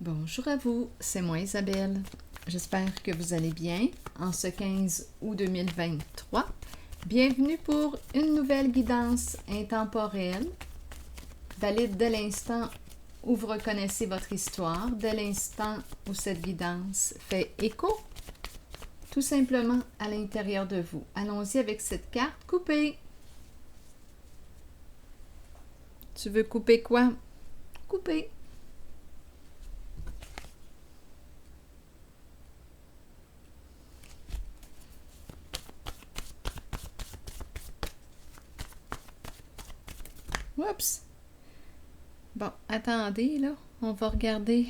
Bonjour à vous, c'est moi Isabelle. J'espère que vous allez bien en ce 15 août 2023. Bienvenue pour une nouvelle guidance intemporelle, valide dès l'instant où vous reconnaissez votre histoire, dès l'instant où cette guidance fait écho, tout simplement à l'intérieur de vous. Allons-y avec cette carte. Couper. Tu veux couper quoi? Couper. Oups! Bon, attendez, là. On va regarder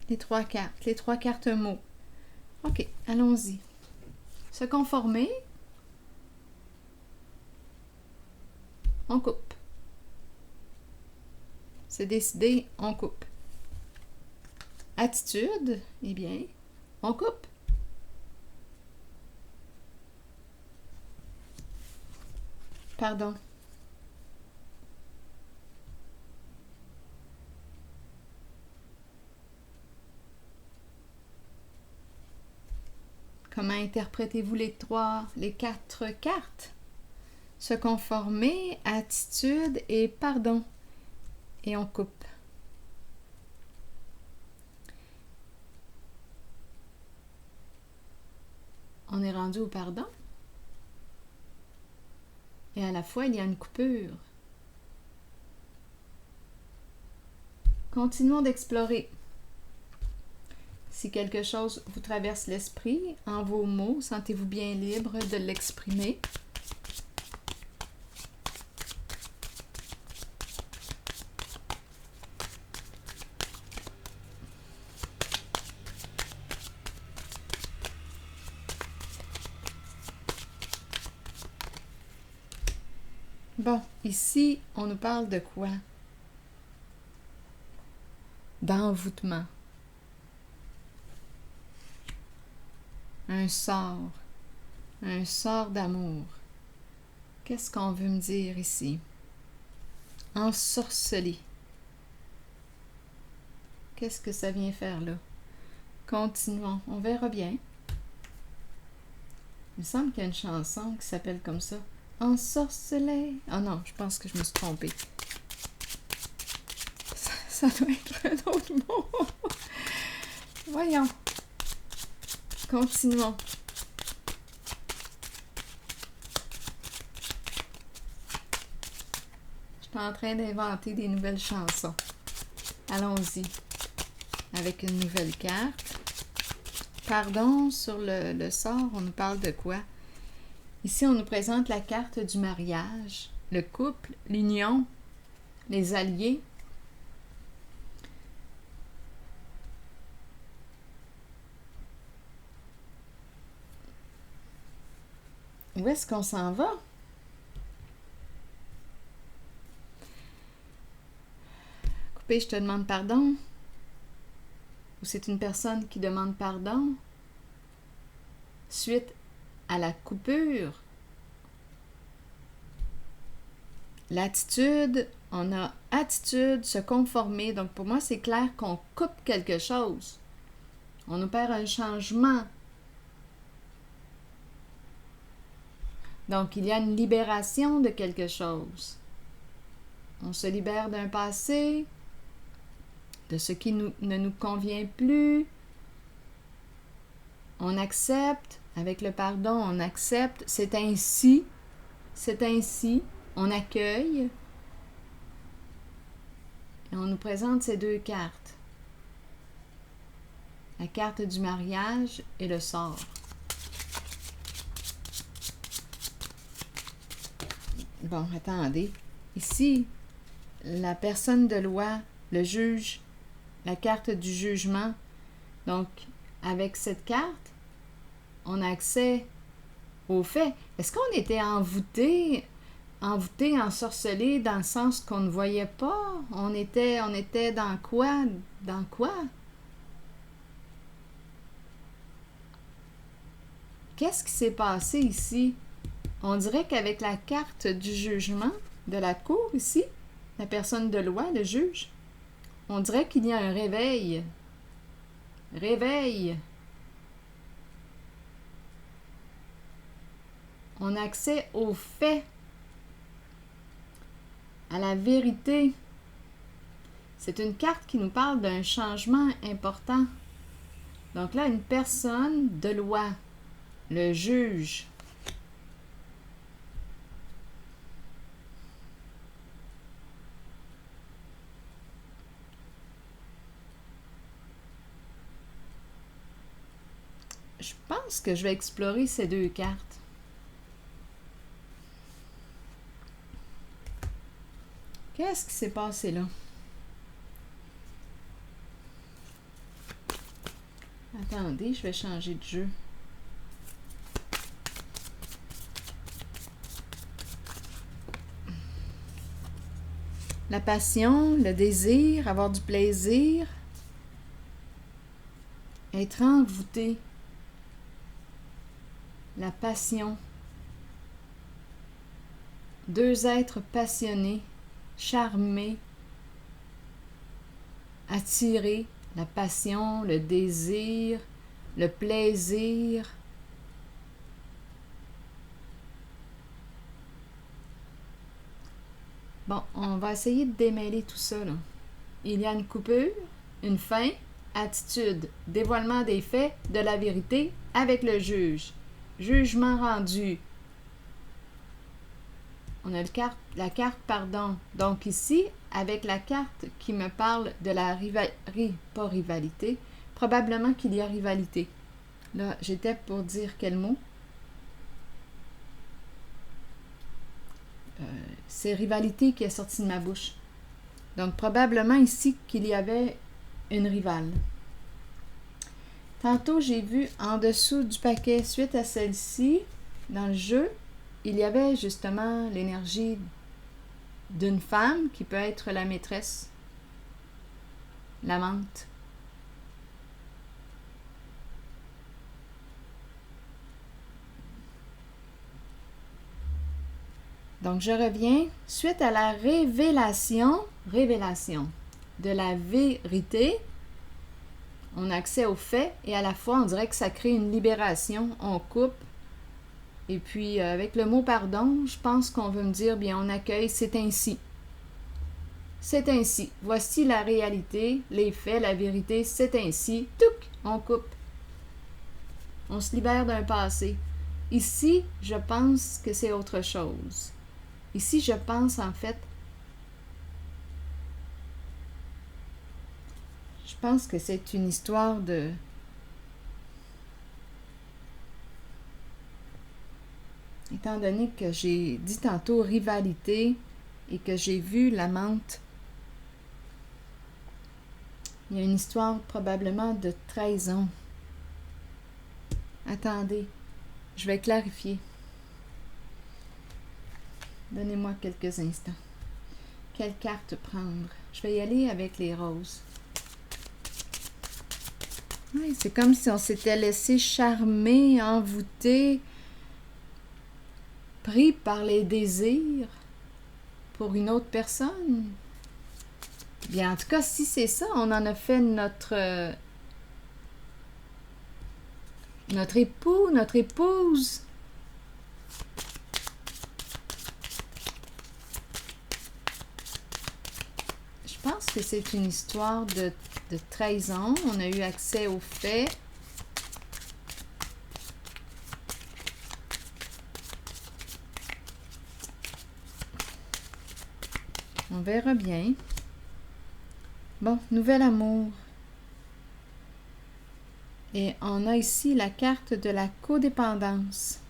les trois cartes mots. OK, allons-y. Se conformer. On coupe. C'est décidé, on coupe. Attitude, eh bien, on coupe. Pardon. Comment interprétez-vous les quatre cartes? Se conformer, attitude et pardon. Et on coupe. On est rendu au pardon. Et à la fois, il y a une coupure. Continuons d'explorer. Si quelque chose vous traverse l'esprit, en vos mots, sentez-vous bien libre de l'exprimer. Bon, ici, on nous parle de quoi? D'envoûtement. Un sort d'amour. Qu'est-ce qu'on veut me dire ici? Ensorceler. Qu'est-ce que ça vient faire là? Continuons, on verra bien. Il me semble qu'il y a une chanson qui s'appelle comme ça. Ensorceler. Ah non, je pense que je me suis trompée. Ça doit être un autre mot. Voyons. Continuons. Je suis en train d'inventer des nouvelles chansons. Allons-y. Avec une nouvelle carte. Pardon, sur le sort, on nous parle de quoi? Ici, on nous présente la carte du mariage, le couple, l'union, les alliés. Où est-ce qu'on s'en va? Coupé, je te demande pardon. Ou c'est une personne qui demande pardon? Suite à la coupure. L'attitude, on a attitude, se conformer. Donc pour moi, c'est clair qu'on coupe quelque chose. On opère un changement. Donc il y a une libération de quelque chose. On se libère d'un passé, de ce qui ne nous convient plus. On accepte. Avec le pardon, on accepte. C'est ainsi. On accueille. Et on nous présente ces deux cartes. La carte du mariage et le sort. Bon, attendez. Ici, la personne de loi, le juge, la carte du jugement. Donc, avec cette carte, on a accès aux faits. Est-ce qu'on était envoûté, ensorcelé dans le sens qu'on ne voyait pas? On était dans quoi? Dans quoi? Qu'est-ce qui s'est passé ici? On dirait qu'avec la carte du jugement de la cour ici, la personne de loi, le juge, On dirait qu'il y a un réveil. Réveil. On a accès aux faits, à la vérité. C'est une carte qui nous parle d'un changement important. Donc là, une personne de loi, le juge. Je pense que je vais explorer ces deux cartes. Qu'est-ce qui s'est passé là? Attendez, je vais changer de jeu. La passion, le désir, avoir du plaisir, être envoûté. La passion. Deux êtres passionnés, charmés, attirés. La passion, le désir, le plaisir. Bon, on va essayer de démêler tout ça, là. Il y a une coupure, une fin, attitude, dévoilement des faits, de la vérité avec le juge. Jugement rendu. On a la carte pardon. Donc ici, avec la carte qui me parle de la pas rivalité, probablement qu'il y a rivalité. Là, j'étais pour dire quel mot? C'est rivalité qui est sorti de ma bouche. Donc, probablement ici qu'il y avait une rivale. Tantôt, j'ai vu en dessous du paquet, suite à celle-ci, dans le jeu, il y avait justement l'énergie d'une femme qui peut être la maîtresse, l'amante. Donc, je reviens. Suite à la révélation de la vérité, on a accès aux faits et à la fois, on dirait que ça crée une libération. On coupe. Et puis, avec le mot pardon, je pense qu'on veut me dire, bien, on accueille, c'est ainsi. C'est ainsi. Voici la réalité, les faits, la vérité, c'est ainsi. Touc! On coupe. On se libère d'un passé. Ici, je pense que c'est autre chose. Ici, je pense en fait, je pense que c'est une histoire de... Étant donné que j'ai dit tantôt rivalité et que j'ai vu l'amante, il y a une histoire probablement de trahison. Attendez, je vais clarifier. Donnez-moi quelques instants. Quelle carte prendre? Je vais y aller avec les roses. Oui, c'est comme si on s'était laissé charmer, envoûter, pris par les désirs pour une autre personne. Bien, en tout cas, si c'est ça, on en a fait notre époux, notre épouse. Je pense que c'est une histoire de trahison. On a eu accès aux faits. On verra bien. Bon, nouvel amour. Et on a ici la carte de la codépendance.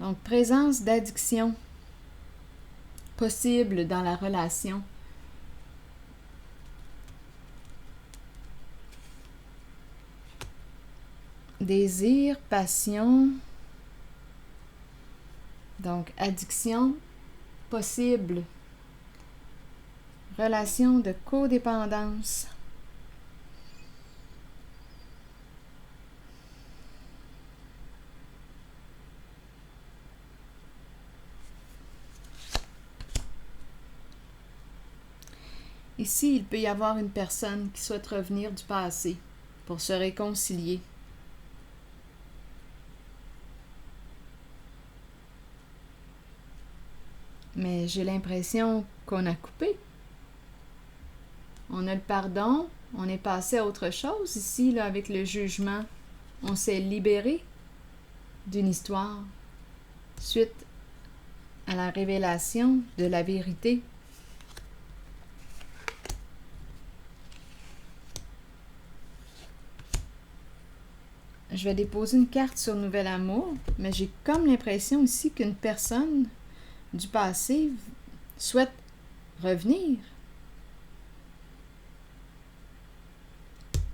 Donc, présence d'addiction possible dans la relation. Désir, passion. Donc, addiction possible. Relation de codépendance. Ici, il peut y avoir une personne qui souhaite revenir du passé pour se réconcilier. Mais j'ai l'impression qu'on a coupé. On a le pardon, on est passé à autre chose ici, là, avec le jugement. On s'est libéré d'une histoire suite à la révélation de la vérité. Je vais déposer une carte sur Nouvel Amour, mais j'ai comme l'impression ici qu'une personne du passé souhaite revenir.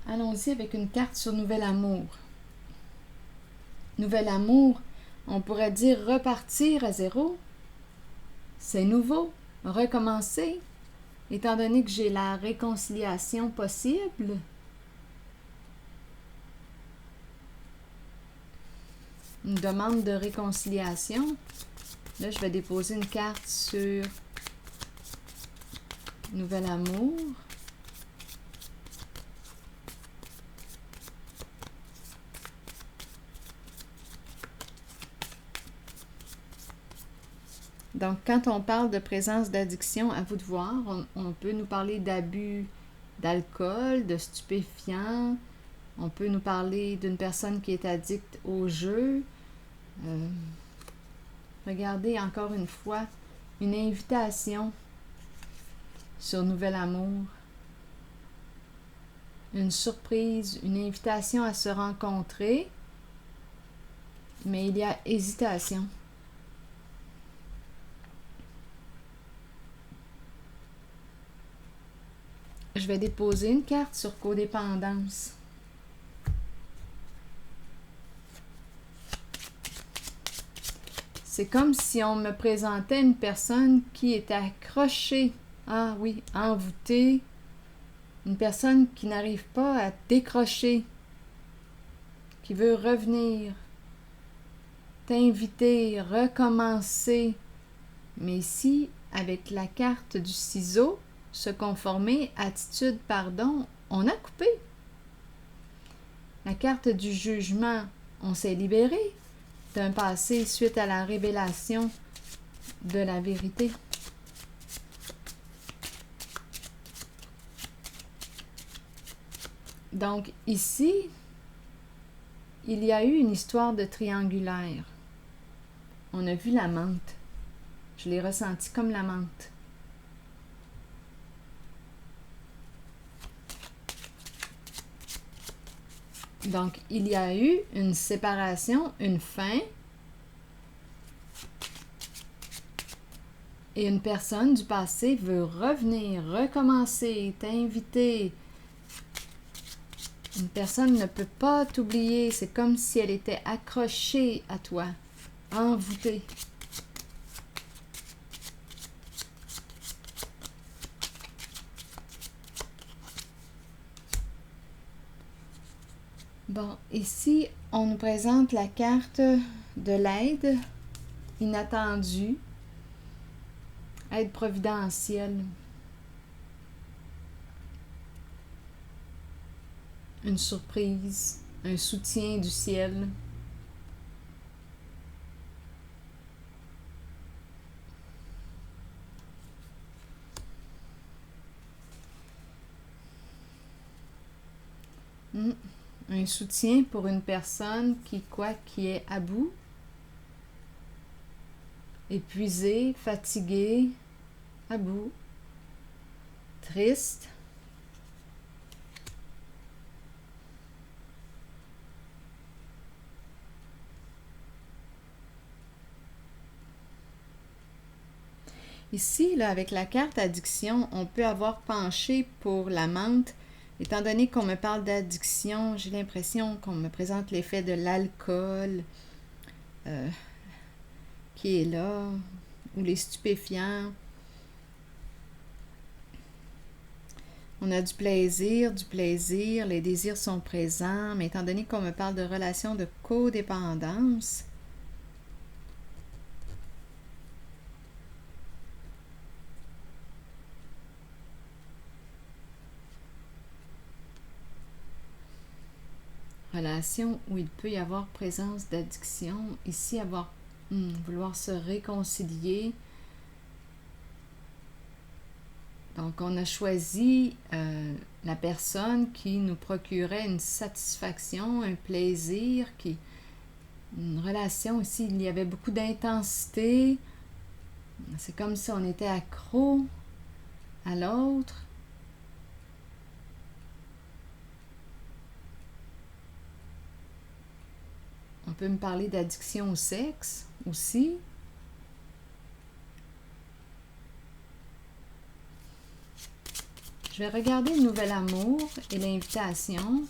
Allons-y avec une carte sur Nouvel Amour. Nouvel Amour, on pourrait dire repartir à zéro. C'est nouveau, recommencer, étant donné que j'ai la réconciliation possible. Une demande de réconciliation. Là, je vais déposer une carte sur Nouvel Amour. Donc, quand on parle de présence d'addiction, à vous de voir, on peut nous parler d'abus d'alcool, de stupéfiants, on peut nous parler d'une personne qui est addicte au jeu. Regardez encore une fois une invitation sur Nouvel Amour. Une surprise, une invitation à se rencontrer, mais il y a hésitation. Je vais déposer une carte sur codépendance. C'est comme si on me présentait une personne qui est accrochée, envoûtée, une personne qui n'arrive pas à décrocher, qui veut revenir, t'inviter, recommencer. Mais ici, avec la carte du ciseau, se conformer, attitude, pardon, on a coupé. La carte du jugement, on s'est libéré d'un passé suite à la révélation de la vérité. Donc ici, il y a eu une histoire de triangulaire. On a vu la menthe. Je l'ai ressenti comme la menthe. Donc, il y a eu une séparation, une fin, et une personne du passé veut revenir, recommencer, t'inviter. Une personne ne peut pas t'oublier, c'est comme si elle était accrochée à toi, envoûtée. Bon, ici, on nous présente la carte de l'aide inattendue, aide providentielle. Une surprise, un soutien du ciel. Un soutien pour une personne qui est à bout, épuisée, fatiguée, à bout, triste. Ici, là, avec la carte addiction, on peut avoir penché pour la menthe. Étant donné qu'on me parle d'addiction, j'ai l'impression qu'on me présente l'effet de l'alcool qui est là, ou les stupéfiants. On a du plaisir, les désirs sont présents, mais étant donné qu'on me parle de relation de codépendance, relation où il peut y avoir présence d'addiction. Ici, vouloir se réconcilier. Donc, on a choisi la personne qui nous procurait une satisfaction, un plaisir, une relation ici, il y avait beaucoup d'intensité. C'est comme si on était accro à l'autre. On peut me parler d'addiction au sexe aussi. Je vais regarder le nouvel amour et l'invitation.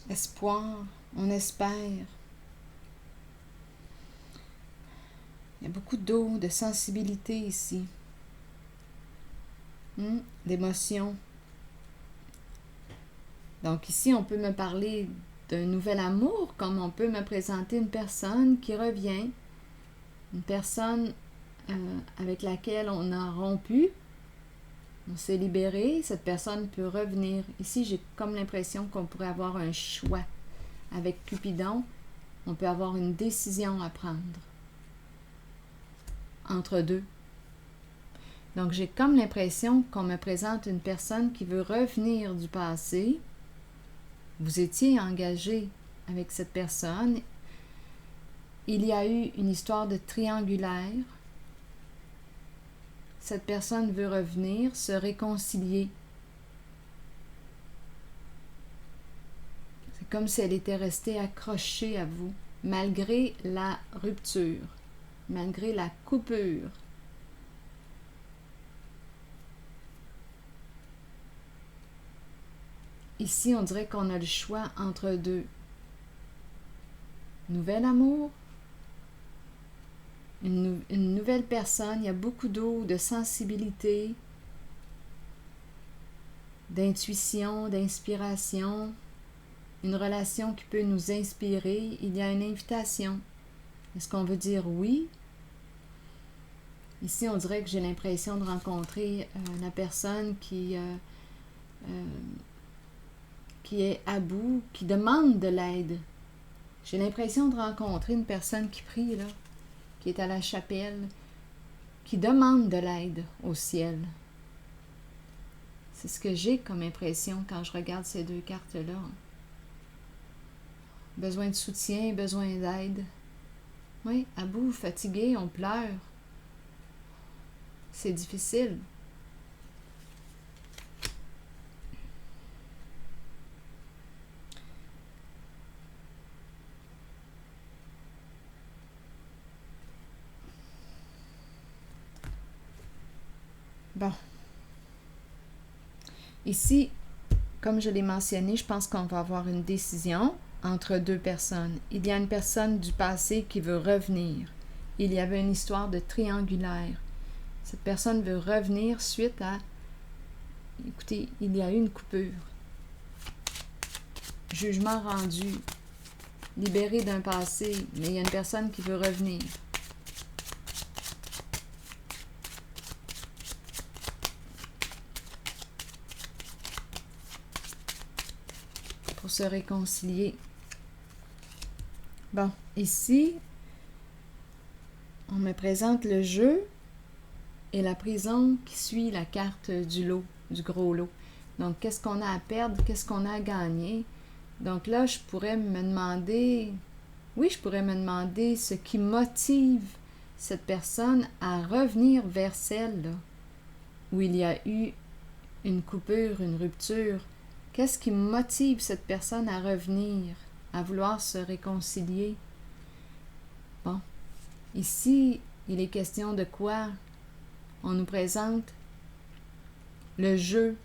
Espoir, on espère. Il y a beaucoup d'eau, de sensibilité ici. D'émotion. Donc ici, on peut me parler d'un nouvel amour, comme on peut me présenter une personne qui revient, une personne avec laquelle on a rompu, on s'est libéré, cette personne peut revenir. Ici, j'ai comme l'impression qu'on pourrait avoir un choix. Avec Cupidon, on peut avoir une décision à prendre entre deux. Donc, j'ai comme l'impression qu'on me présente une personne qui veut revenir du passé. Vous étiez engagé avec cette personne. Il y a eu une histoire de triangulaire. Cette personne veut revenir, se réconcilier. C'est comme si elle était restée accrochée à vous, malgré la rupture, malgré la coupure. Ici, on dirait qu'on a le choix entre deux. Nouvel amour, une nouvelle personne, il y a beaucoup d'eau, de sensibilité, d'intuition, d'inspiration, une relation qui peut nous inspirer. Il y a une invitation. Est-ce qu'on veut dire oui? Ici, on dirait que j'ai l'impression de rencontrer la personne qui est à bout, qui demande de l'aide. J'ai l'impression de rencontrer une personne qui prie, là, qui est à la chapelle, qui demande de l'aide au ciel. C'est ce que j'ai comme impression quand je regarde ces deux cartes-là. Besoin de soutien, besoin d'aide. Oui, à bout, fatigué, on pleure. C'est difficile. Bon. Ici, comme je l'ai mentionné, je pense qu'on va avoir une décision entre deux personnes. Il y a une personne du passé qui veut revenir. Il y avait une histoire de triangulaire. Cette personne veut revenir suite à... Écoutez, il y a eu une coupure. Jugement rendu. Libéré d'un passé, mais il y a une personne qui veut revenir. Pour se réconcilier. Bon, ici, on me présente le jeu et la prison qui suit la carte du lot, du gros lot. Donc, qu'est-ce qu'on a à perdre? Qu'est-ce qu'on a à gagner? Donc là, je pourrais me demander ce qui motive cette personne à revenir vers celle là, où il y a eu une coupure, une rupture. Qu'est-ce qui motive cette personne à revenir, à vouloir se réconcilier? Bon, ici, il est question de quoi? On nous présente le jeu.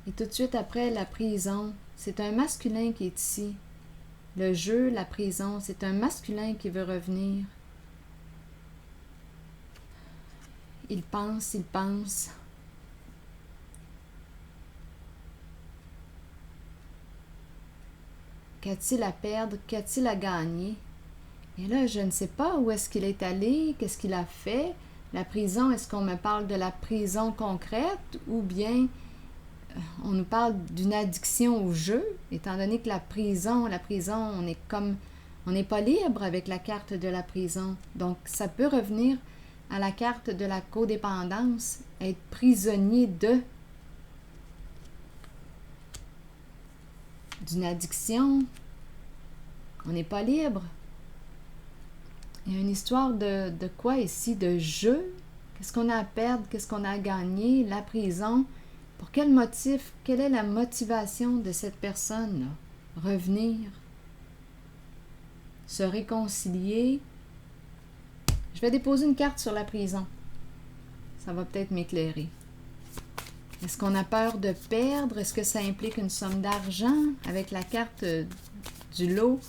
Et tout de suite après, la prison. C'est un masculin qui est ici. Le jeu, la prison, c'est un masculin qui veut revenir. Il pense. Qu'a-t-il à perdre? Qu'a-t-il à gagner? Et là, je ne sais pas où est-ce qu'il est allé, qu'est-ce qu'il a fait. La prison, est-ce qu'on me parle de la prison concrète ou bien on nous parle d'une addiction au jeu, étant donné que la prison, on n'est pas libre avec la carte de la prison. Donc, ça peut revenir à la carte de la codépendance, être prisonnier d'une addiction. On n'est pas libre. Il y a une histoire de quoi ici? De jeu? Qu'est-ce qu'on a à perdre? Qu'est-ce qu'on a à gagner? La prison. Pour quel motif? Quelle est la motivation de cette personne-là? Revenir? Se réconcilier? Je vais déposer une carte sur la prison. Ça va peut-être m'éclairer. Est-ce qu'on a peur de perdre? Est-ce que ça implique une somme d'argent avec la carte du lot?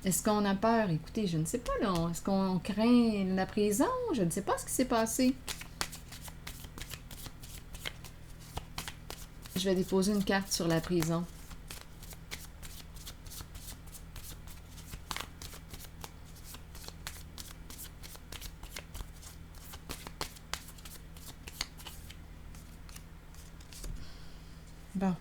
Est-ce qu'on a peur? Écoutez, je ne sais pas là. Est-ce qu'on craint la prison? Je ne sais pas ce qui s'est passé. Je vais déposer une carte sur la prison. Bon.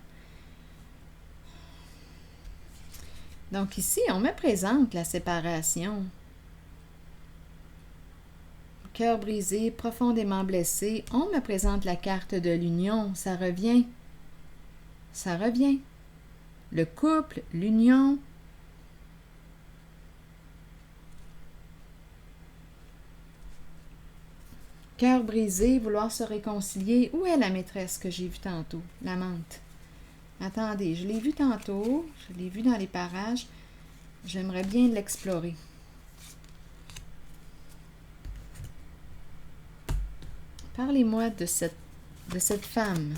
Donc ici, on me présente la séparation. Cœur brisé, profondément blessé. On me présente la carte de l'union. Ça revient. Ça revient. Le couple, l'union. Cœur brisé, vouloir se réconcilier. Où est la maîtresse que j'ai vue tantôt? L'amante. Attendez, je l'ai vue tantôt. Je l'ai vue dans les parages. J'aimerais bien l'explorer. Parlez-moi de cette femme.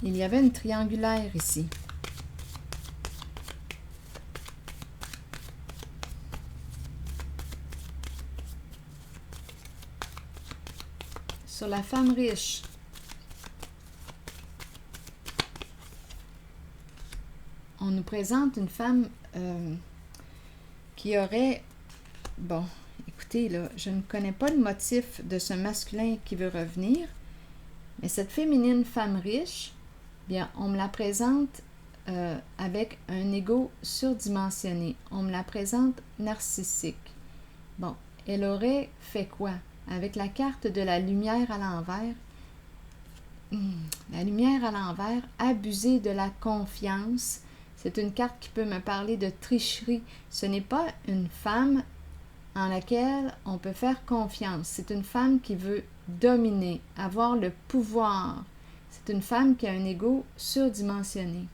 Il y avait une triangulaire ici. Sur la femme riche. On nous présente une femme qui aurait... Bon, écoutez, là, je ne connais pas le motif de ce masculin qui veut revenir, mais cette féminine femme riche, bien, on me la présente avec un ego surdimensionné. On me la présente narcissique. Bon, elle aurait fait quoi? Avec la carte de la lumière à l'envers, la lumière à l'envers, abuser de la confiance. C'est une carte qui peut me parler de tricherie. Ce n'est pas une femme en laquelle on peut faire confiance. C'est une femme qui veut dominer, avoir le pouvoir. C'est une femme qui a un ego surdimensionné.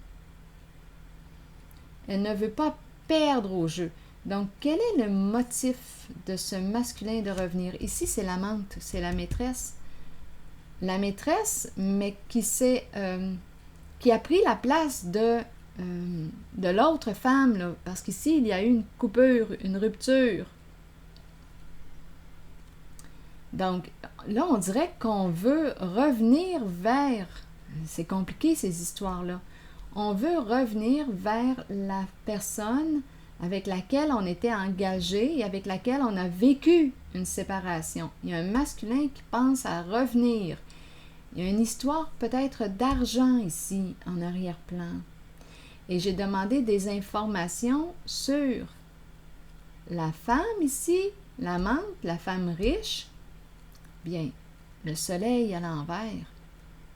Elle ne veut pas perdre au jeu. Donc, quel est le motif de ce masculin de revenir? Ici, c'est l'amante, c'est la maîtresse. La maîtresse, mais qui a pris la place de l'autre femme, là, parce qu'ici, il y a eu une coupure, une rupture. Donc, là, on dirait qu'on veut revenir vers... C'est compliqué, ces histoires-là. On veut revenir vers la personne avec laquelle on était engagé et avec laquelle on a vécu une séparation. Il y a un masculin qui pense à revenir. Il y a une histoire peut-être d'argent ici, en arrière-plan. Et j'ai demandé des informations sur la femme ici, l'amante, la femme riche. Bien, le soleil à l'envers.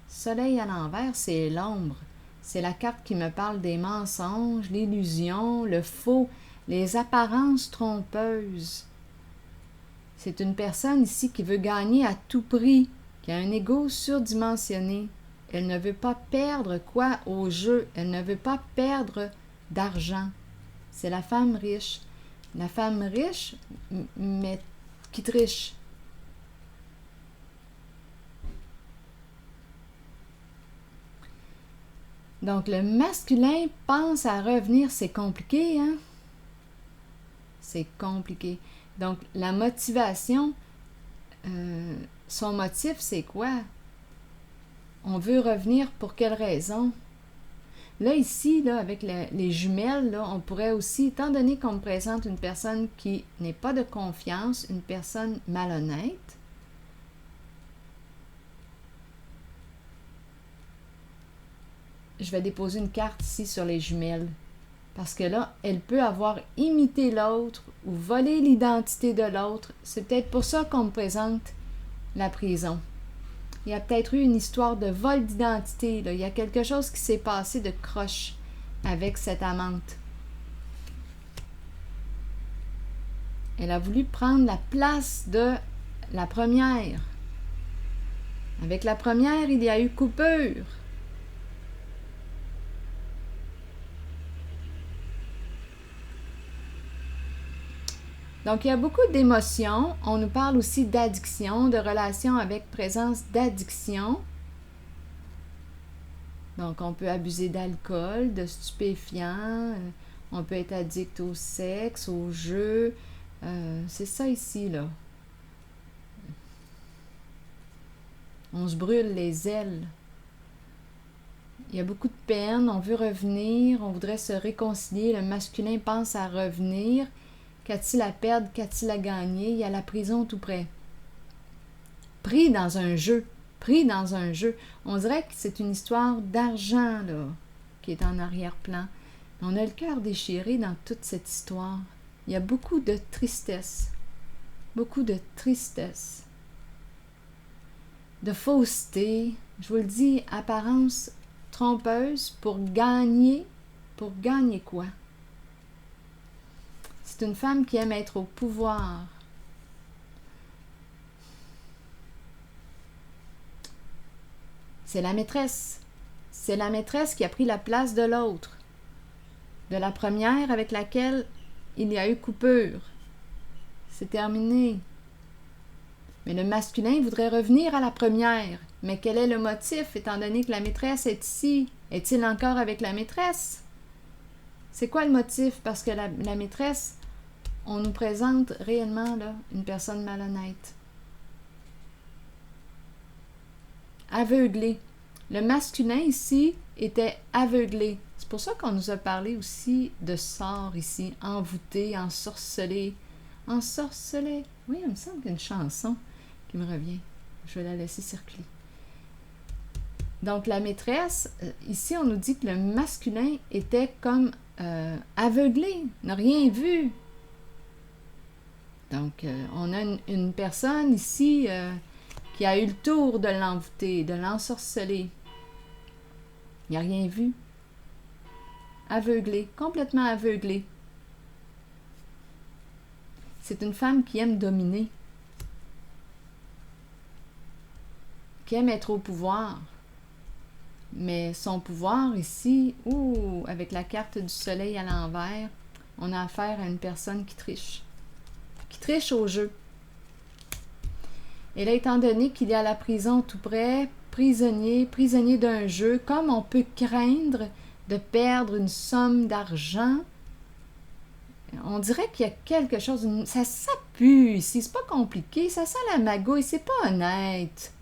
Soleil à l'envers, c'est l'ombre. C'est la carte qui me parle des mensonges, l'illusion, le faux, les apparences trompeuses. C'est une personne ici qui veut gagner à tout prix, qui a un ego surdimensionné. Elle ne veut pas perdre quoi au jeu. Elle ne veut pas perdre d'argent. C'est la femme riche. La femme riche, mais qui triche. Donc, le masculin pense à revenir. C'est compliqué, hein? C'est compliqué. Donc, la motivation, son motif, c'est quoi? On veut revenir pour quelle raison? Là, ici, là, avec les jumelles, là, on pourrait aussi, étant donné qu'on me présente une personne qui n'est pas de confiance, une personne malhonnête, je vais déposer une carte ici sur les jumelles. Parce que là, elle peut avoir imité l'autre ou volé l'identité de l'autre. C'est peut-être pour ça qu'on me présente la prison. Il y a peut-être eu une histoire de vol d'identité, là. Il y a quelque chose qui s'est passé de croche avec cette amante. Elle a voulu prendre la place de la première. Avec la première, il y a eu coupure. Donc, il y a beaucoup d'émotions. On nous parle aussi d'addiction, de relations avec présence d'addiction. Donc, on peut abuser d'alcool, de stupéfiants, on peut être addict au sexe, au jeu. C'est ça ici, là. On se brûle les ailes. Il y a beaucoup de peine, on veut revenir, on voudrait se réconcilier. Le masculin pense à revenir. Qu'a-t-il à perdre? Qu'a-t-il à gagner? Il y a la prison tout près. Pris dans un jeu. Pris dans un jeu. On dirait que c'est une histoire d'argent, là, qui est en arrière-plan. On a le cœur déchiré dans toute cette histoire. Il y a beaucoup de tristesse. Beaucoup de tristesse. De fausseté. Je vous le dis, apparence trompeuse pour gagner. Pour gagner quoi? C'est une femme qui aime être au pouvoir. C'est la maîtresse. C'est la maîtresse qui a pris la place de l'autre. De la première avec laquelle il y a eu coupure. C'est terminé. Mais le masculin voudrait revenir à la première. Mais quel est le motif, étant donné que la maîtresse est ici? Est-il encore avec la maîtresse? C'est quoi le motif? Parce que la maîtresse, on nous présente réellement là, une personne malhonnête. Aveuglé. Le masculin ici était aveuglé. C'est pour ça qu'on nous a parlé aussi de sort ici, envoûté, ensorcelé. Ensorcelé. Oui, il me semble qu'il y a une chanson qui me revient. Je vais la laisser circuler. Donc la maîtresse, ici on nous dit que le masculin était comme aveuglé, n'a rien vu. Donc on a une personne ici qui a eu le tour de l'envoûter, de l'ensorceler. Il n'a rien vu. Aveuglé, complètement aveuglé. C'est une femme qui aime dominer, qui aime être au pouvoir. Mais son pouvoir ici, avec la carte du soleil à l'envers, on a affaire à une personne qui triche au jeu. Et là, étant donné qu'il y a la prison tout près, prisonnier d'un jeu, comme on peut craindre de perdre une somme d'argent, on dirait qu'il y a quelque chose, ça pue ici, c'est pas compliqué, ça sent la magouille, c'est pas honnête.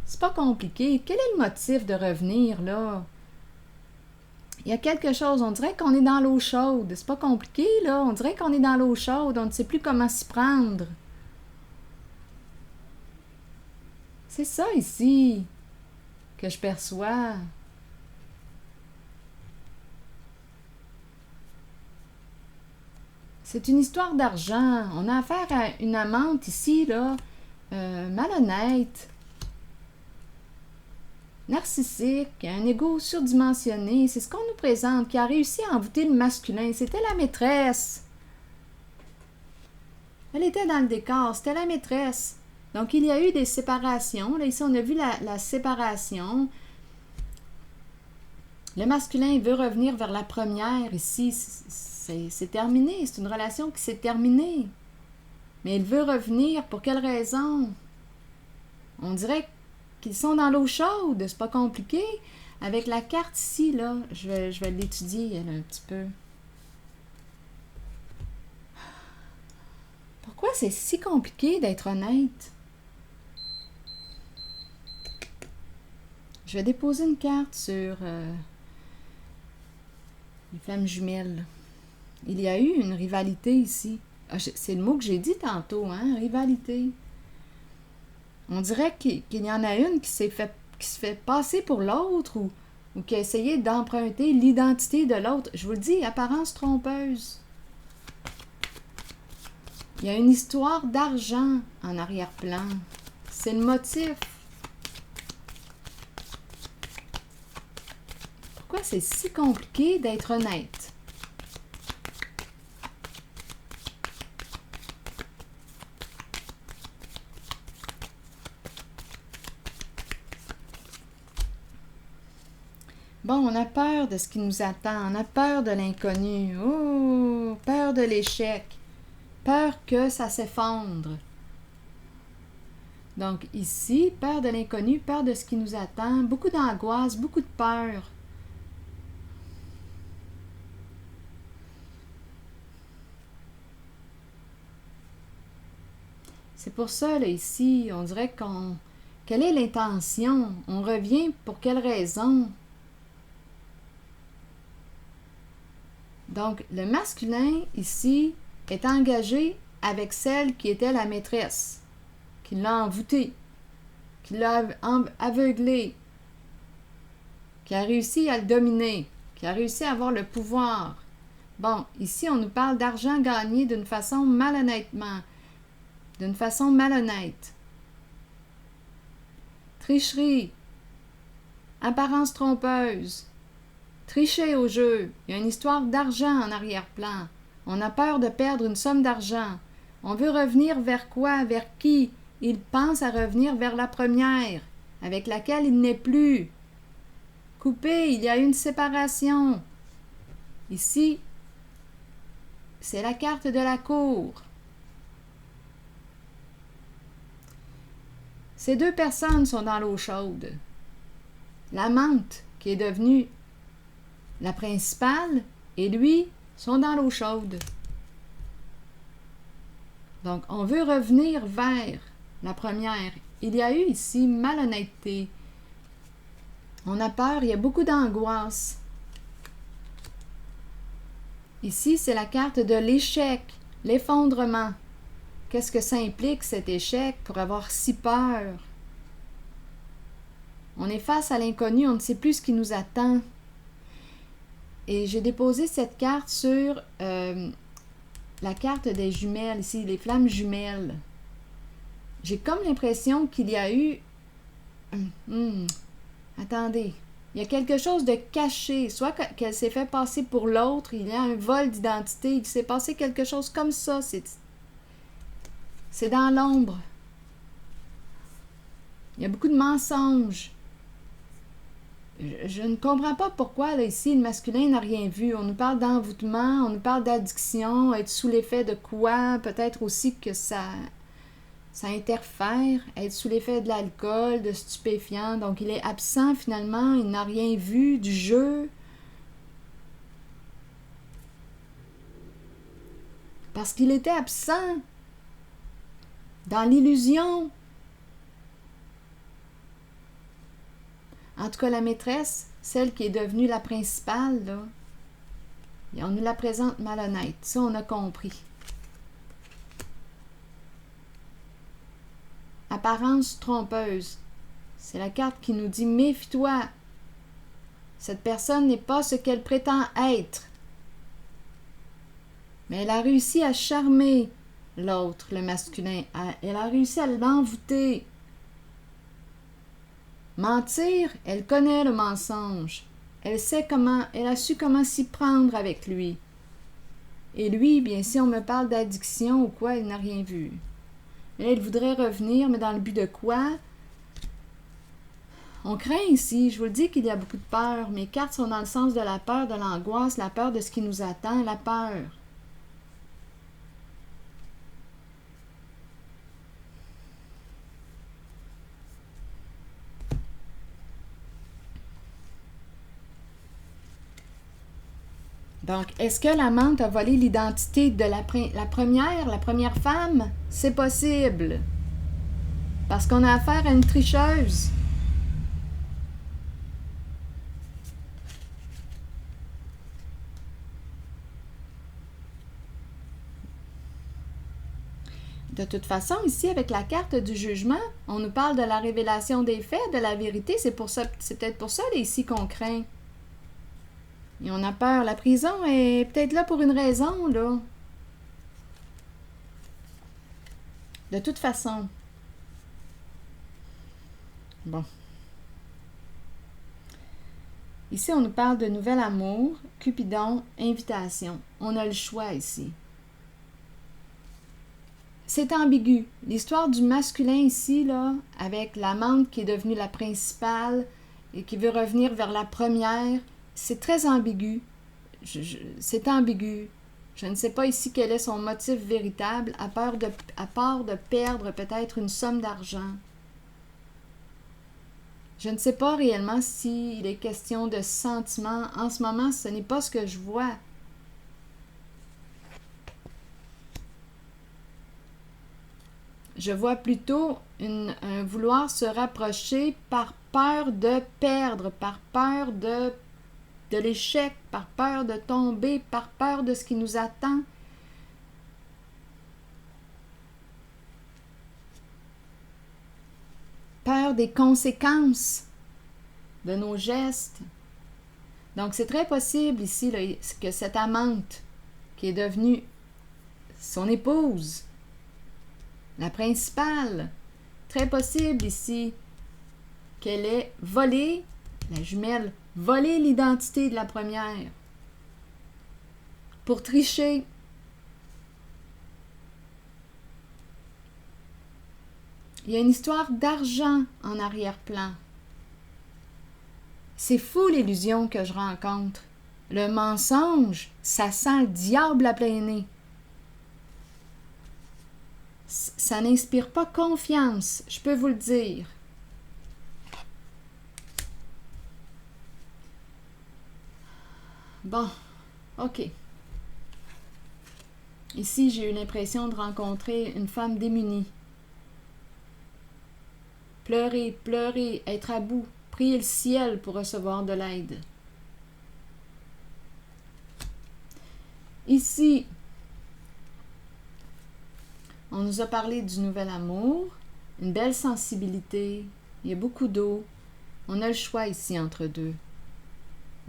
C'est pas compliqué. Quel est le motif de revenir, là? Il y a quelque chose. On dirait qu'on est dans l'eau chaude. C'est pas compliqué, là. On dirait qu'on est dans l'eau chaude. On ne sait plus comment s'y prendre. C'est ça, ici, que je perçois. C'est une histoire d'argent. On a affaire à une amante, ici, là, malhonnête, narcissique, un ego surdimensionné, c'est ce qu'on nous présente, qui a réussi à envoûter le masculin. C'était la maîtresse. Elle était dans le décor, c'était la maîtresse. Donc, il y a eu des séparations. Là, ici, on a vu la séparation. Le masculin veut revenir vers la première. Ici, c'est terminé. C'est une relation qui s'est terminée. Mais il veut revenir. Pour quelle raison? On dirait qu'ils sont dans l'eau chaude, c'est pas compliqué. Avec la carte ici, là, je vais l'étudier elle, un petit peu. Pourquoi c'est si compliqué d'être honnête? Je vais déposer une carte sur Les flammes jumelles. Il y a eu une rivalité ici. Ah, c'est le mot que j'ai dit tantôt, hein? Rivalité. On dirait qu'il y en a une qui se fait passer pour l'autre ou qui a essayé d'emprunter l'identité de l'autre. Je vous le dis, apparence trompeuse. Il y a une histoire d'argent en arrière-plan. C'est le motif. Pourquoi c'est si compliqué d'être honnête? Bon, on a peur de ce qui nous attend, on a peur de l'inconnu, oh, peur de l'échec, peur que ça s'effondre. Donc ici, peur de l'inconnu, peur de ce qui nous attend, beaucoup d'angoisse, beaucoup de peur. C'est pour ça, là, ici, on dirait quelle est l'intention? On revient pour quelle raison? Donc, le masculin, ici, est engagé avec celle qui était la maîtresse, qui l'a envoûté, qui l'a aveuglé, qui a réussi à le dominer, qui a réussi à avoir le pouvoir. Bon, ici, on nous parle d'argent gagné d'une façon malhonnête. Tricherie, apparence trompeuse, tricher au jeu. Il y a une histoire d'argent en arrière-plan. On a peur de perdre une somme d'argent. On veut revenir vers quoi? Vers qui? Il pense à revenir vers la première, avec laquelle il n'est plus. Coupé, il y a une séparation. Ici, c'est la carte de la cour. Ces deux personnes sont dans l'eau chaude. L'amante, qui est devenue la principale, et lui sont dans l'eau chaude. Donc, on veut revenir vers la première. Il y a eu ici malhonnêteté. On a peur, il y a beaucoup d'angoisse. Ici, c'est la carte de l'échec, l'effondrement. Qu'est-ce que ça implique, cet échec, pour avoir si peur? On est face à l'inconnu, on ne sait plus ce qui nous attend. Et j'ai déposé cette carte sur la carte des jumelles, ici, les flammes jumelles. J'ai comme l'impression qu'il y a eu... attendez. Il y a quelque chose de caché. Soit qu'elle s'est fait passer pour l'autre, il y a un vol d'identité, il s'est passé quelque chose comme ça. C'est dans l'ombre. Il y a beaucoup de mensonges. Je ne comprends pas pourquoi, là, ici, le masculin n'a rien vu. On nous parle d'envoûtement, on nous parle d'addiction, être sous l'effet de quoi? Peut-être aussi que ça interfère, être sous l'effet de l'alcool, de stupéfiants. Donc, il est absent, finalement, il n'a rien vu du jeu. Parce qu'il était absent dans l'illusion. En tout cas, la maîtresse, celle qui est devenue la principale, là, et on nous la présente malhonnête. Ça, on a compris. Apparence trompeuse. C'est la carte qui nous dit « Méfie-toi. Cette personne n'est pas ce qu'elle prétend être. » Mais elle a réussi à charmer l'autre, le masculin. Elle a réussi à l'envoûter. Mentir, elle connaît le mensonge. Elle a su comment s'y prendre avec lui. Et lui, bien, si on me parle d'addiction ou quoi, il n'a rien vu. Mais elle voudrait revenir, mais dans le but de quoi? On craint ici, je vous le dis qu'il y a beaucoup de peur. Mes cartes sont dans le sens de la peur, de l'angoisse, la peur de ce qui nous attend, la peur. Donc, est-ce que l'amante a volé l'identité de la première femme? C'est possible. Parce qu'on a affaire à une tricheuse. De toute façon, ici, avec la carte du jugement, on nous parle de la révélation des faits, de la vérité. C'est peut-être pour ça, ici, qu'on craint. Et on a peur. La prison est peut-être là pour une raison, là. De toute façon. Bon. Ici, on nous parle de nouvel amour, Cupidon, invitation. On a le choix ici. C'est ambigu. L'histoire du masculin ici, là, avec l'amante qui est devenue la principale et qui veut revenir vers la première, c'est très ambigu. C'est ambigu. Je ne sais pas ici quel est son motif véritable, à part de perdre peut-être une somme d'argent. Je ne sais pas réellement s'il est question de sentiments. En ce moment, ce n'est pas ce que je vois. Je vois plutôt un vouloir se rapprocher par peur de perdre, par peur de l'échec, par peur de tomber, par peur de ce qui nous attend. Peur des conséquences de nos gestes. Donc, c'est très possible ici là, que cette amante qui est devenue son épouse, la principale, très possible ici qu'elle ait volé, la jumelle, volé l'identité de la première pour tricher. Il y a une histoire d'argent en arrière-plan. C'est fou l'illusion que je rencontre. Le mensonge, ça sent le diable à plein nez. Ça n'inspire pas confiance, je peux vous le dire. Bon, ok. Ici, j'ai eu l'impression de rencontrer une femme démunie. Pleurer, pleurer, être à bout, prier le ciel pour recevoir de l'aide. Ici, on nous a parlé du nouvel amour, une belle sensibilité, il y a beaucoup d'eau. On a le choix ici entre deux.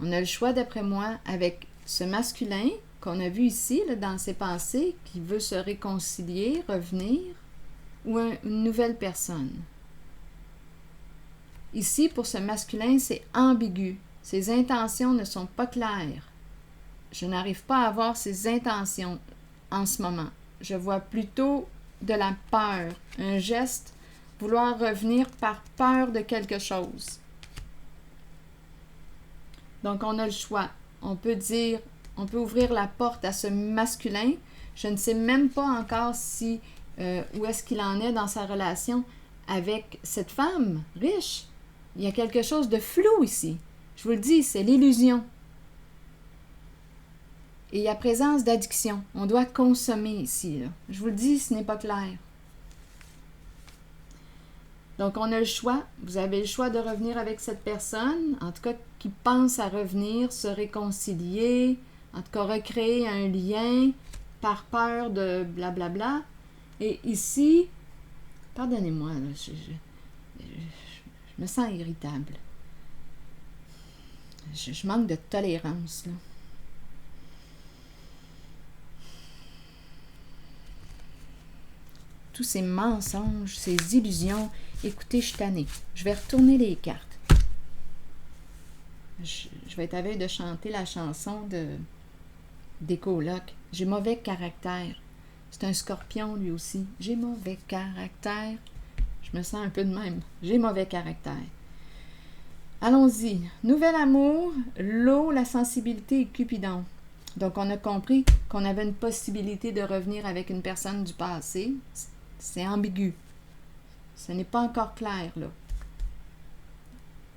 On a le choix, d'après moi, avec ce masculin qu'on a vu ici, là, dans ses pensées, qui veut se réconcilier, revenir, ou une nouvelle personne. Ici, pour ce masculin, c'est ambigu. Ses intentions ne sont pas claires. Je n'arrive pas à voir ses intentions en ce moment. Je vois plutôt de la peur, un geste, vouloir revenir par peur de quelque chose. Donc, on a le choix. On peut ouvrir la porte à ce masculin. Je ne sais même pas encore où est-ce qu'il en est dans sa relation avec cette femme riche. Il y a quelque chose de flou ici. Je vous le dis, c'est l'illusion. Et il y a présence d'addiction. On doit consommer ici, là. Je vous le dis, ce n'est pas clair. Donc, on a le choix. Vous avez le choix de revenir avec cette personne, en tout cas, qui pense à revenir, se réconcilier, en tout cas, recréer un lien par peur de blablabla. Et ici, pardonnez-moi, là, je me sens irritable. Je manque de tolérance, là. Tous ces mensonges, ces illusions. Écoutez, je suis tannée. Je vais retourner les cartes. Je vais être à veille de chanter la chanson des colocs. J'ai mauvais caractère. C'est un scorpion, lui aussi. J'ai mauvais caractère. Je me sens un peu de même. J'ai mauvais caractère. Allons-y. Nouvel amour, l'eau, la sensibilité et Cupidon. Donc, on a compris qu'on avait une possibilité de revenir avec une personne du passé. C'est ambigu. Ce n'est pas encore clair, là.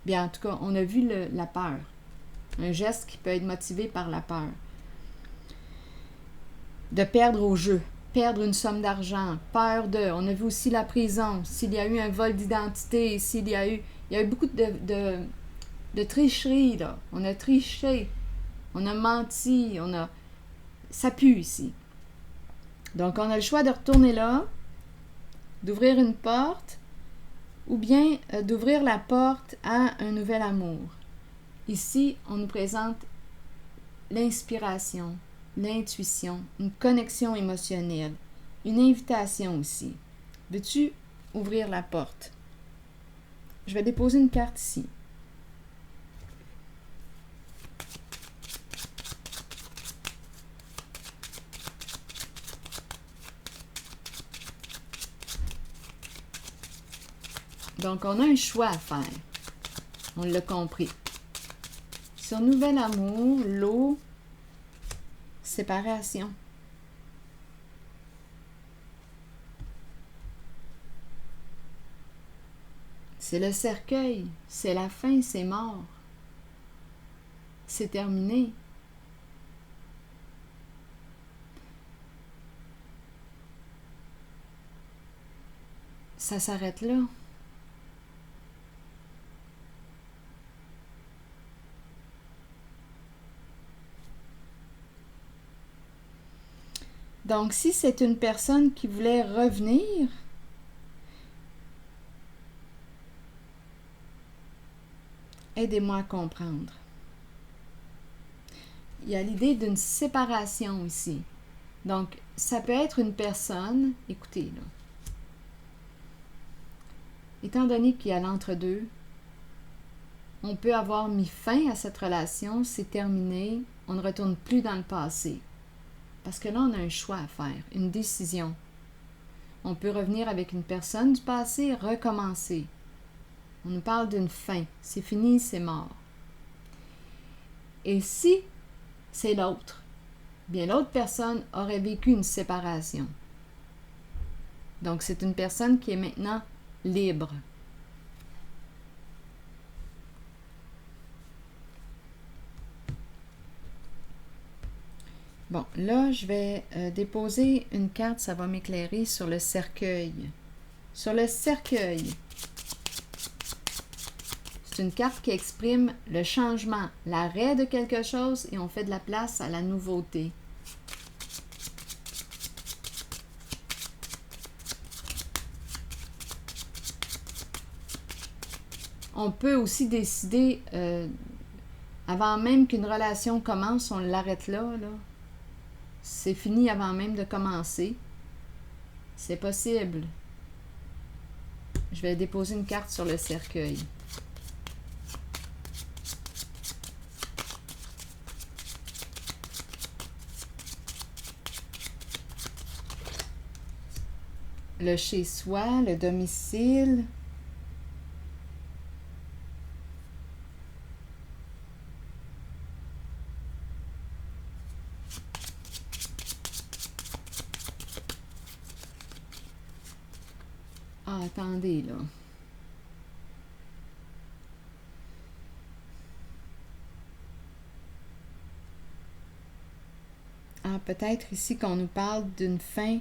Bien, en tout cas, on a vu la peur. Un geste qui peut être motivé par la peur. De perdre au jeu. Perdre une somme d'argent. Peur de... On a vu aussi la prison. S'il y a eu un vol d'identité, s'il y a eu... Il y a eu beaucoup de tricherie, là. On a triché. On a menti. Ça pue ici. Donc, on a le choix de retourner là, d'ouvrir une porte ou bien d'ouvrir la porte à un nouvel amour. Ici, on nous présente l'inspiration, l'intuition, une connexion émotionnelle, une invitation aussi. Veux-tu ouvrir la porte? Je vais déposer une carte ici. Donc, on a un choix à faire. On l'a compris. Sur nouvel amour, l'eau, séparation. C'est le cercueil, c'est la fin, c'est mort. C'est terminé. Ça s'arrête là. Donc, si c'est une personne qui voulait revenir, aidez-moi à comprendre. Il y a l'idée d'une séparation ici. Donc, ça peut être une personne, écoutez, là. Étant donné qu'il y a l'entre-deux, on peut avoir mis fin à cette relation, c'est terminé, on ne retourne plus dans le passé. Parce que là, on a un choix à faire, une décision. On peut revenir avec une personne du passé, recommencer. On nous parle d'une fin. C'est fini, c'est mort. Et si c'est l'autre, bien l'autre personne aurait vécu une séparation. Donc, c'est une personne qui est maintenant libre. Bon, là, je vais déposer une carte, ça va m'éclairer sur le cercueil. Sur le cercueil, c'est une carte qui exprime le changement, l'arrêt de quelque chose et on fait de la place à la nouveauté. On peut aussi décider, avant même qu'une relation commence, on l'arrête là. C'est fini avant même de commencer. C'est possible. Je vais déposer une carte sur le cercueil. Le chez-soi, le domicile. Ah, attendez, là. Ah, peut-être ici qu'on nous parle d'une fin...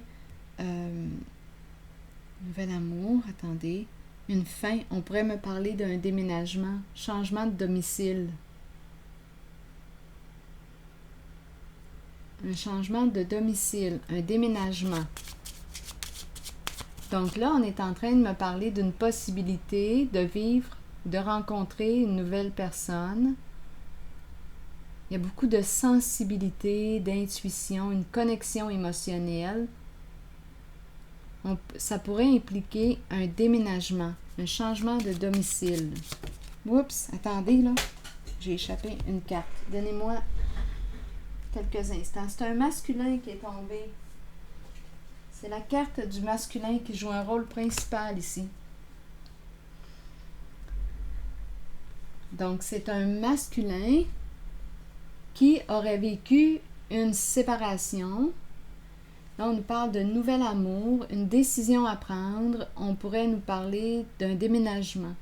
nouvel amour, attendez. Une fin, on pourrait me parler d'un déménagement, changement de domicile. Un changement de domicile, un déménagement. Donc là, on est en train de me parler d'une possibilité de vivre, de rencontrer une nouvelle personne. Il y a beaucoup de sensibilité, d'intuition, une connexion émotionnelle. Ça pourrait impliquer un déménagement, un changement de domicile. Oups, attendez là, j'ai échappé une carte. Donnez-moi quelques instants. C'est un masculin qui est tombé. C'est la carte du masculin qui joue un rôle principal ici. Donc, c'est un masculin qui aurait vécu une séparation. Là, on nous parle de nouvel amour, une décision à prendre. On pourrait nous parler d'un déménagement.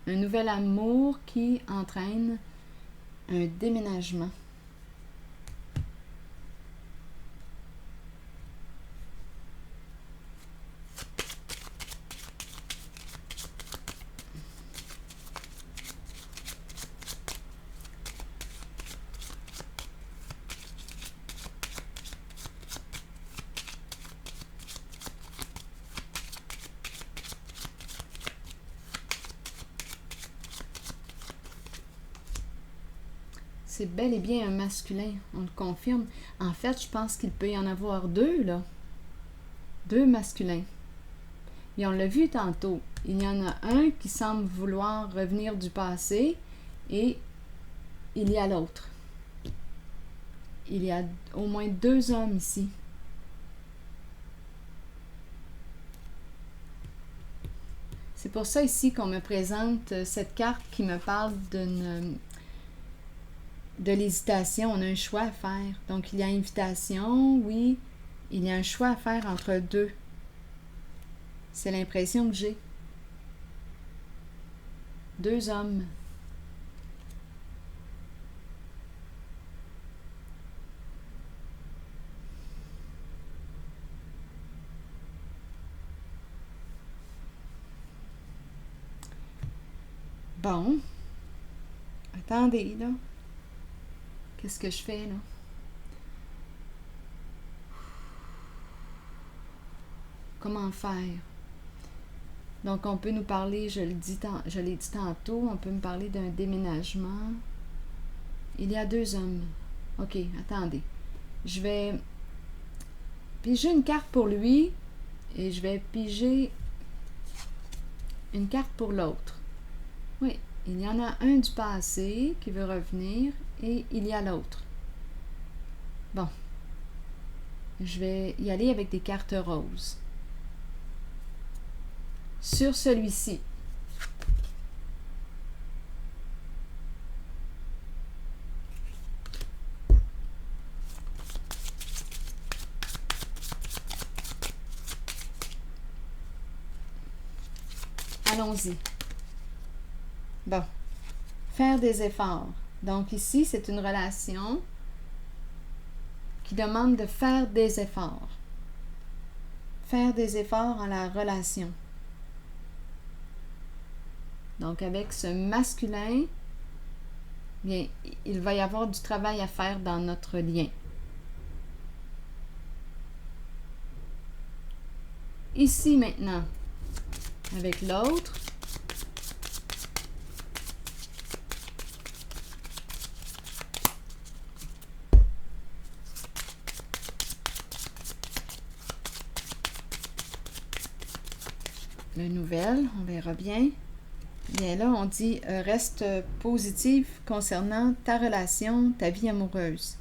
Un nouvel amour qui entraîne un déménagement. c'est bel et bien un masculin, on le confirme. En fait, je pense qu'il peut y en avoir deux, là. Deux masculins. Et on l'a vu tantôt. Il y en a un qui semble vouloir revenir du passé et il y a l'autre. Il y a au moins deux hommes ici. C'est pour ça ici qu'on me présente cette carte qui me parle de l'hésitation. On a un choix à faire. Donc, il y a invitation, oui. Il y a un choix à faire entre deux. C'est l'impression que j'ai. Deux hommes. Bon. Attendez, là. Qu'est-ce que je fais, là? Comment faire? Donc, on peut nous parler, je l'ai dit tantôt, on peut me parler d'un déménagement. Il y a deux hommes. OK, attendez. Je vais piger une carte pour lui et je vais piger une carte pour l'autre. Oui, il y en a un du passé qui veut revenir et il y a l'autre. Bon. Je vais y aller avec des cartes roses. Sur celui-ci. Allons-y. Bon. Faire des efforts. Donc ici, c'est une relation qui demande de faire des efforts. Faire des efforts en la relation. Donc avec ce masculin, bien, il va y avoir du travail à faire dans notre lien. Ici maintenant, avec l'autre, le nouvel, on verra bien. Bien là, on dit reste positif concernant ta relation, ta vie amoureuse.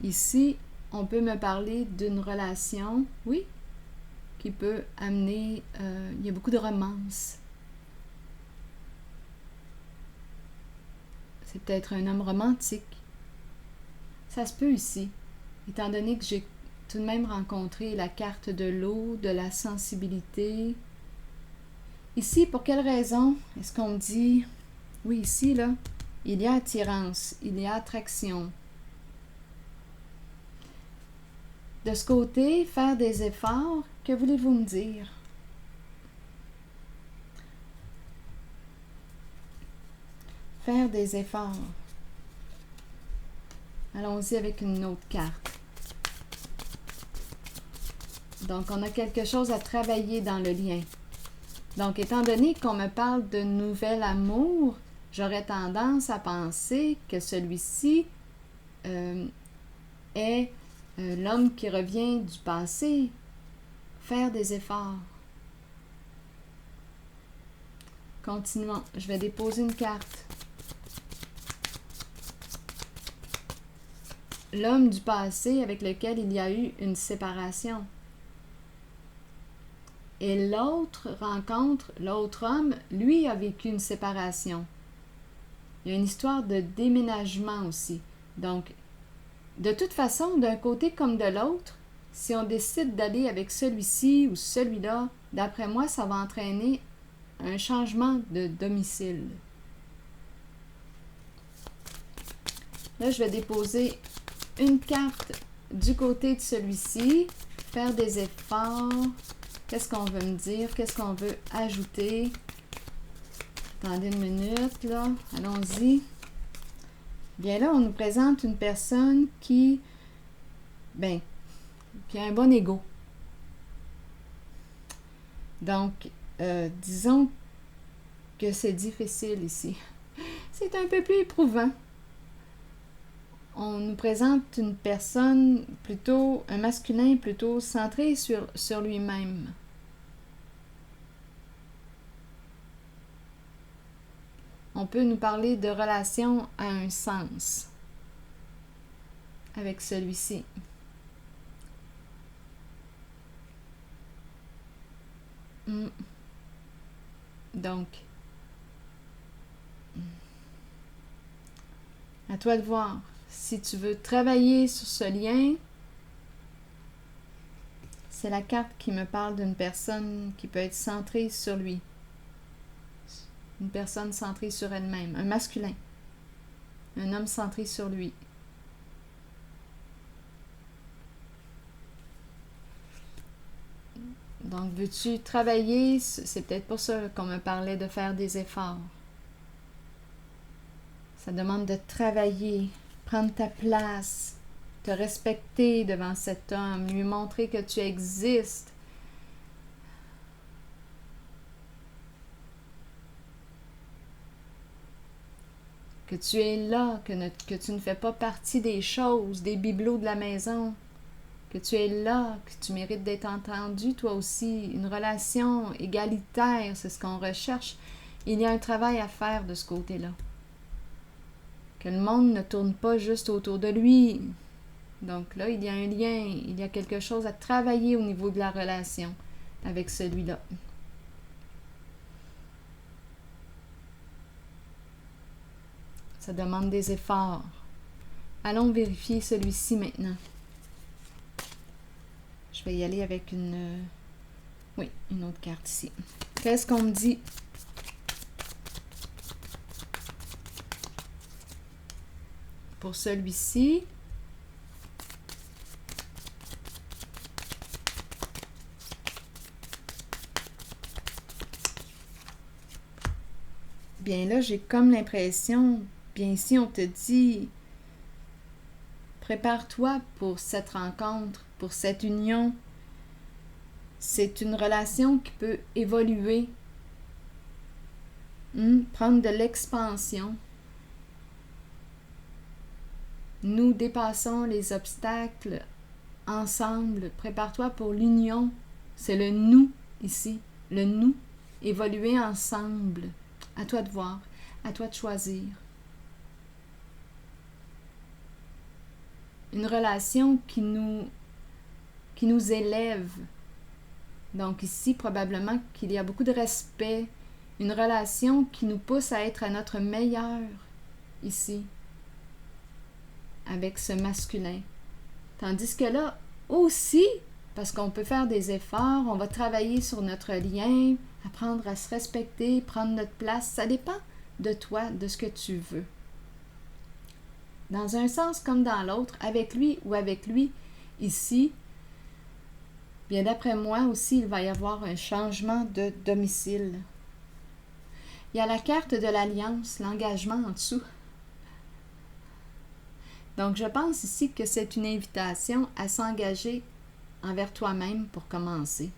Ici, on peut me parler d'une relation, oui, qui peut amener, il y a beaucoup de romance. C'est peut-être un homme romantique. Ça se peut ici, étant donné que j'ai tout de même rencontré la carte de l'eau, de la sensibilité. Ici, pour quelle raison est-ce qu'on me dit, oui, ici, là, il y a attirance, il y a attraction. De ce côté, faire des efforts, que voulez-vous me dire? Faire des efforts. Allons-y avec une autre carte. Donc, on a quelque chose à travailler dans le lien. Donc, étant donné qu'on me parle de nouvel amour, j'aurais tendance à penser que celui-ci est l'homme qui revient du passé. Faire des efforts. Continuons. Je vais déposer une carte. L'homme du passé avec lequel il y a eu une séparation. Et l'autre rencontre, l'autre homme, lui a vécu une séparation. Il y a une histoire de déménagement aussi. Donc, de toute façon, d'un côté comme de l'autre, si on décide d'aller avec celui-ci ou celui-là, d'après moi, ça va entraîner un changement de domicile. Là, je vais déposer une carte du côté de celui-ci, faire des efforts. Qu'est-ce qu'on veut me dire? Qu'est-ce qu'on veut ajouter? Attendez une minute, là. Allons-y. Bien là, on nous présente une personne qui a un bon ego. Donc, disons que c'est difficile ici. est un peu plus éprouvant. On nous présente une personne plutôt, un masculin plutôt centré sur lui-même. On peut nous parler de relation à un sens avec celui-ci. Donc, à toi de voir. Si tu veux travailler sur ce lien, c'est la carte qui me parle d'une personne qui peut être centrée sur lui. Une personne centrée sur elle-même, un masculin. Un homme centré sur lui. Donc, veux-tu travailler? C'est peut-être pour ça qu'on me parlait de faire des efforts. Ça demande de travailler, prendre ta place, te respecter devant cet homme, lui montrer que tu existes. Que tu es là, que tu ne fais pas partie des choses, des bibelots de la maison. Que tu es là, que tu mérites d'être entendu, toi aussi. Une relation égalitaire, c'est ce qu'on recherche. Il y a un travail à faire de ce côté-là. Que le monde ne tourne pas juste autour de lui. Donc là, il y a un lien, il y a quelque chose à travailler au niveau de la relation avec celui-là. Ça demande des efforts. Allons vérifier celui-ci maintenant. Je vais y aller avec une autre carte ici. Qu'est-ce qu'on me dit? Pour celui-ci, bien là, j'ai comme l'impression, bien ici, on te dit, prépare-toi pour cette rencontre, pour cette union. C'est une relation qui peut évoluer, prendre de l'expansion. Nous dépassons les obstacles ensemble. Prépare-toi pour l'union. C'est le nous ici. Le nous. Évoluer ensemble. À toi de voir. À toi de choisir. Une relation qui nous élève. Donc ici, probablement qu'il y a beaucoup de respect. Une relation qui nous pousse à être à notre meilleur ici. Avec ce masculin. Tandis que là, aussi, parce qu'on peut faire des efforts, on va travailler sur notre lien, apprendre à se respecter, prendre notre place. Ça dépend de toi, de ce que tu veux. Dans un sens comme dans l'autre, avec lui ou avec lui, ici, bien d'après moi aussi, il va y avoir un changement de domicile. Il y a la carte de l'alliance, l'engagement en dessous. Donc, je pense ici que c'est une invitation à s'engager envers toi-même pour commencer.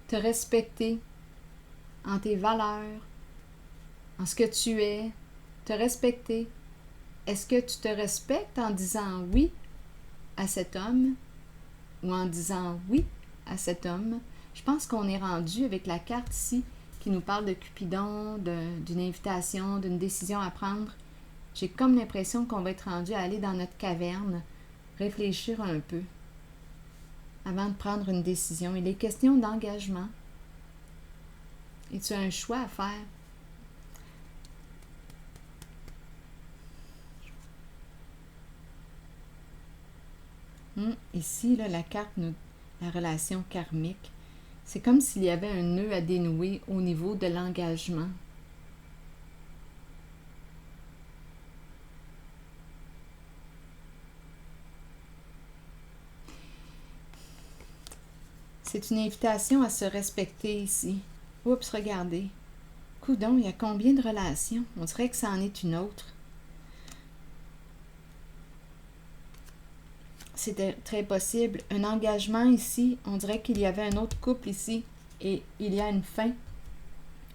Te respecter en tes valeurs, en ce que tu es, te respecter. Est-ce que tu te respectes en disant oui à cet homme ou en disant oui à cet homme? Je pense qu'on est rendu avec la carte ici qui nous parle de Cupidon, d'une invitation, d'une décision à prendre. J'ai comme l'impression qu'on va être rendu à aller dans notre caverne, réfléchir un peu avant de prendre une décision. Il est question d'engagement. Et tu as un choix à faire. Ici, là, la carte, la relation karmique, c'est comme s'il y avait un nœud à dénouer au niveau de l'engagement. C'est une invitation à se respecter ici. Oups, regardez. Coudon, il y a combien de relations? On dirait que ça en est une autre. C'était très possible. Un engagement ici, on dirait qu'il y avait un autre couple ici et il y a une fin.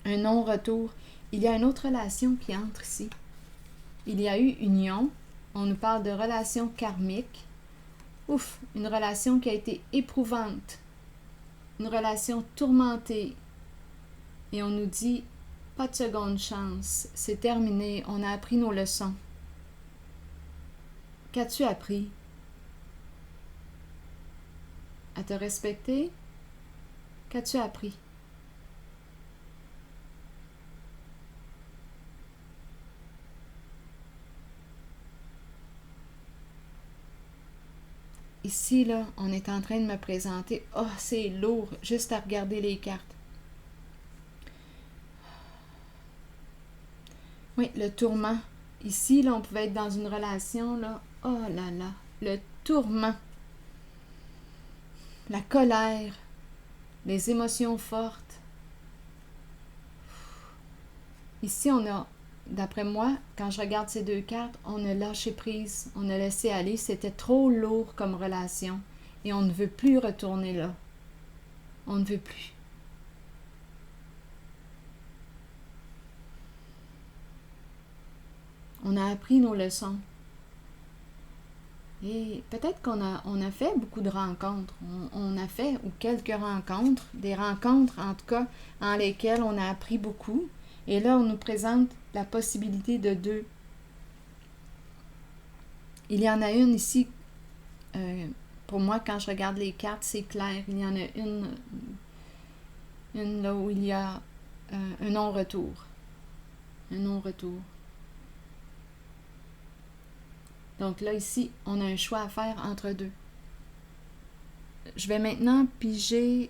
un non-retour. Il y a une autre relation qui entre ici. Il y a eu union. On nous parle de relation karmique. Ouf, une relation qui a été éprouvante. Une relation tourmentée. Et on nous dit, pas de seconde chance. C'est terminé. On a appris nos leçons. Qu'as-tu appris? À te respecter? Qu'as-tu appris? Ici, là, on est en train de me présenter. Oh, c'est lourd, juste à regarder les cartes. Oui, le tourment. Ici, là, on pouvait être dans une relation, là. Oh là là, le tourment. La colère. Les émotions fortes. Ici, on a, d'après moi, quand je regarde ces deux cartes, on a lâché prise, on a laissé aller. C'était trop lourd comme relation et on ne veut plus retourner là. On ne veut plus. On a appris nos leçons. Et peut-être qu'on a fait beaucoup de rencontres. On a fait ou quelques rencontres, des rencontres en tout cas, en lesquelles on a appris beaucoup. Et là, on nous présente la possibilité de deux. Il y en a une ici, pour moi, quand je regarde les cartes, c'est clair. Il y en a une là où il y a un non-retour. Un non-retour. Donc là, ici, on a un choix à faire entre deux. Je vais maintenant piger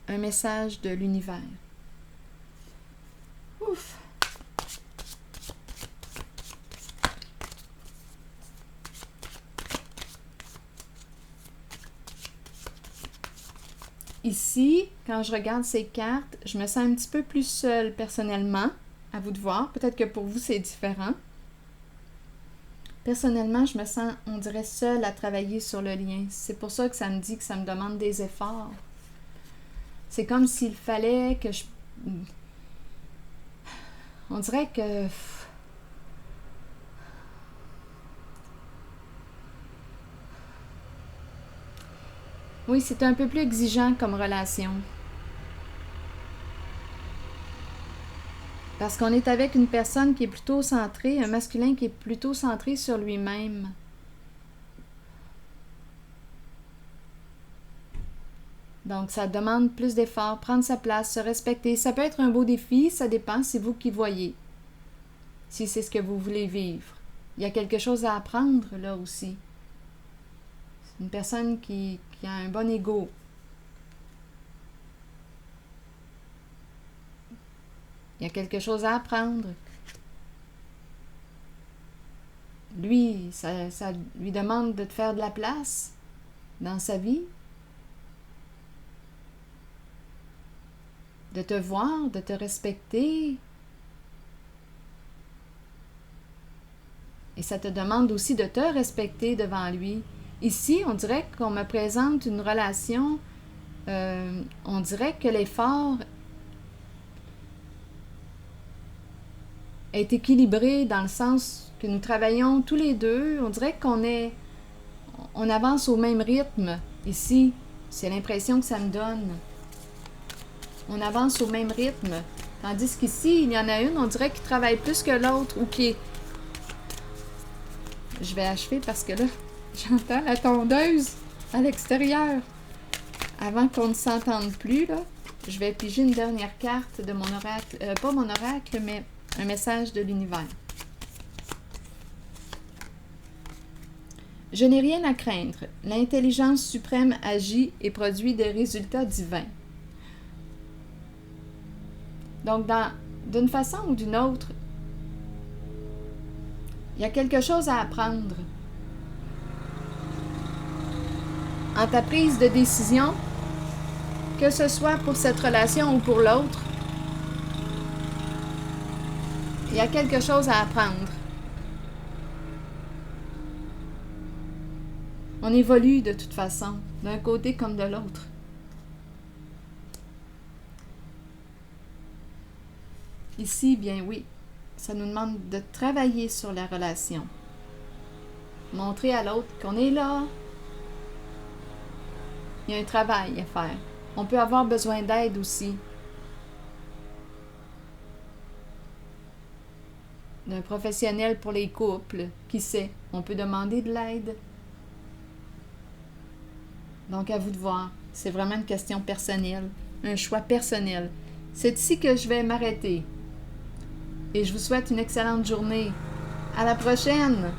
un message de l'univers. Ouf! Ici, quand je regarde ces cartes, je me sens un petit peu plus seule personnellement. À vous de voir. Peut-être que pour vous, c'est différent. Personnellement, je me sens, on dirait, seule à travailler sur le lien. C'est pour ça que ça me dit que ça me demande des efforts. C'est comme s'il fallait que je... On dirait que... Oui, c'est un peu plus exigeant comme relation. Parce qu'on est avec une personne qui est plutôt centrée, un masculin qui est plutôt centré sur lui-même. Donc, ça demande plus d'efforts, prendre sa place, se respecter. Ça peut être un beau défi, ça dépend, c'est vous qui voyez. Si c'est ce que vous voulez vivre. Il y a quelque chose à apprendre là aussi. C'est une personne qui a un bon ego. Il y a quelque chose à apprendre. Lui, ça lui demande de te faire de la place dans sa vie. De te voir, de te respecter. Et ça te demande aussi de te respecter devant lui. Ici, on dirait qu'on me présente une relation, on dirait que l'effort est équilibré dans le sens que nous travaillons tous les deux. On dirait on avance au même rythme. Ici, c'est l'impression que ça me donne. On avance au même rythme. Tandis qu'ici, il y en a une, on dirait qu'il travaille plus que l'autre ou qui est... Je vais achever parce que là, j'entends la tondeuse à l'extérieur. Avant qu'on ne s'entende plus, là, je vais piger une dernière carte de mon oracle. Pas mon oracle, mais un message de l'univers. Je n'ai rien à craindre. L'intelligence suprême agit et produit des résultats divins. Donc, d'une façon ou d'une autre, il y a quelque chose à apprendre. En ta prise de décision, que ce soit pour cette relation ou pour l'autre, il y a quelque chose à apprendre. On évolue de toute façon, d'un côté comme de l'autre. Ici, bien oui, ça nous demande de travailler sur la relation. Montrer à l'autre qu'on est là. Il y a un travail à faire. On peut avoir besoin d'aide aussi. D'un professionnel pour les couples, qui sait, on peut demander de l'aide. Donc, à vous de voir. C'est vraiment une question personnelle, un choix personnel. C'est ici que je vais m'arrêter. Et je vous souhaite une excellente journée. À la prochaine!